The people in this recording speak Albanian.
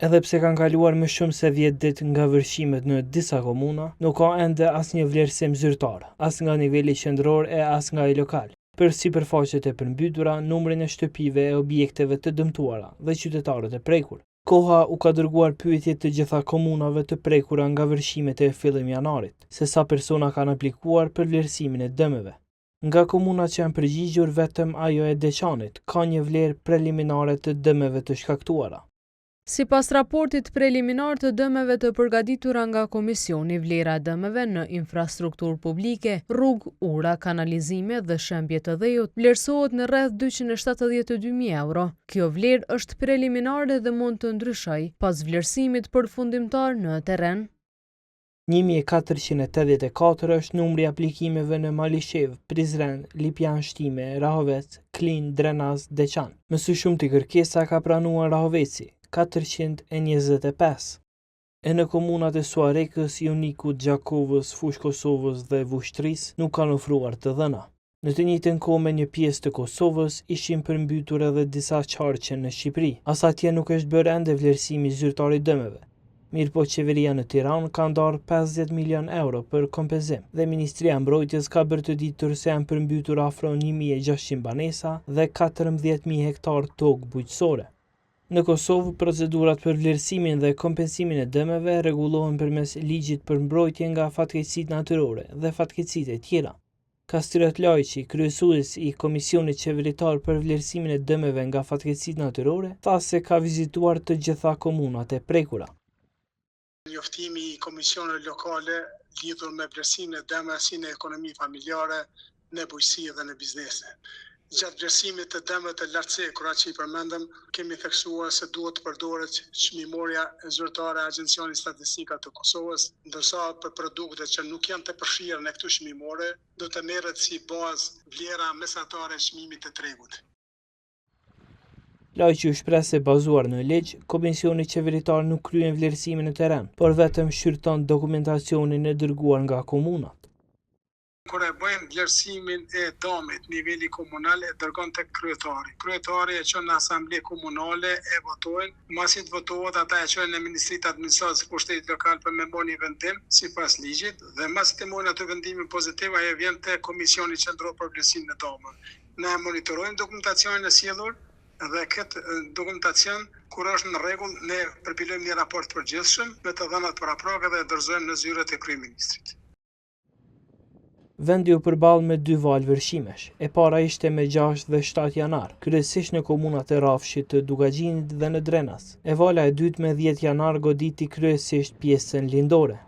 Edhe pse kanë kaluar më shumë se 10 ditë nga vërshimet në disa komuna, nuk ka ende asnjë vlerësim zyrtar, as nga niveli qendror e as nga ai lokal, për sipërfaqet e përmbytura, numrin e shtëpive e objekteve të dëmtuara dhe qytetarët e prekur. Koha u ka dërguar pyetje të gjitha komunave të prekura nga vërshimet e fillim janarit, se sa persona kanë aplikuar për vlerësimin e dëmeve. Nga komunat që janë përgjigjur, vetëm ajo e Deçanit ka një vlerë preliminare të dëmeve të shkaktuara. Sipas raportit preliminar të dëmeve të përgatitura nga Komisioni, vlera e dëmeve në infrastrukturë publike, rrugë, ura, kanalizime dhe shembje të dhejut vlerësohet në rreth 272.000 euro. Kjo vlerë është preliminare dhe mund të ndryshojë pas vlerësimit përfundimtar në terren. 1484 është numri aplikimeve në Malishev, Prizren, Lipjan Shtime, Rahovec, Klin, Drenaz, Deçan. Më së shumti kërkesa ka pranuar Rahoveci, 425. E në komunat e Suarekës, Jonikut, Gjakovës, Fushë Kosovës dhe Vushtrisë nuk kanë ofruar të dhëna. Në të njëjtën kohë me një pjesë të Kosovës ishin përmbytur edhe disa qarqe në Shqipëri. As atje nuk është bërë ende vlerësimi zyrtar i dëmeve. Mirëpo qeveria në Tiranë ka ndarë 50 milion euro për kompenzim dhe Ministria e Mbrojtjes ka bërë të ditur se janë përmbytur afro 1600 banesa dhe 14.000 hektar tokë bujqësore. Në Kosovë, procedurat për vlerësimin dhe kompensimin e dëmeve rregullohen përmes ligjit për mbrojtje nga fatkeqësitë natyrore dhe fatkeqësitë e tjera. Kastriot Lajçi, kryesues i Komisionit Qeveritar për vlerësimin e dëmeve nga fatkeqësitë natyrore, tha se ka vizituar të gjitha komunat e prekura. Njoftimi i komisioneve lokale lidhur me vlerësimin e dëmeve si në ekonomi familjare, në bujqësi dhe në biznese. Gjatë vlerësimit të dëmeve të lartësekura që i përmendëm, kemi theksuar se duhet të përdoret çmimorja zyrtare e Agjencionit Statistika të Kosovës, ndërsa për produktet që nuk janë të përfshirë në këto çmimore, do të merret si bazë vlera mesatare e çmimit të tregut. Lajçi u shpreh se bazuar në ligj, Komisioni Qeveritar nuk kryen vlerësimin në terren, por vetëm shqyrton dokumentacionin e dërguar nga komunat. Kur e bëjmë vlerësimin e dëmit, niveli komunal e dërgon tek kryetari. Kryetari e çon në asamble komunale, e votojnë, masi të votohet ata e çojnë në Ministritë Administratës së Pushtetit Lokal për me marrë një vendim sipas ligjit dhe masi të marrin atë vendimin pozitiv, ajo vjen te Komisioni Qendror për vlerësimin e dëmeve. Ne monitorojmë dokumentacionin e sjellur dhe këtë dokumentacion kur është në rregull, ne përpilojmë një raport përgjithshëm me të dhënat paraprake dhe e dorëzojmë në zyrët e kryeministrit. Vendi u përball me 2 valë vërshimesh. E para ishte me 6 dhe 7 janar, kryesisht në komunat e Rrafshit, të Dugagjinit dhe në Drenaz. E vala e dytë me 10 janar goditi kryesisht pjesën lindore.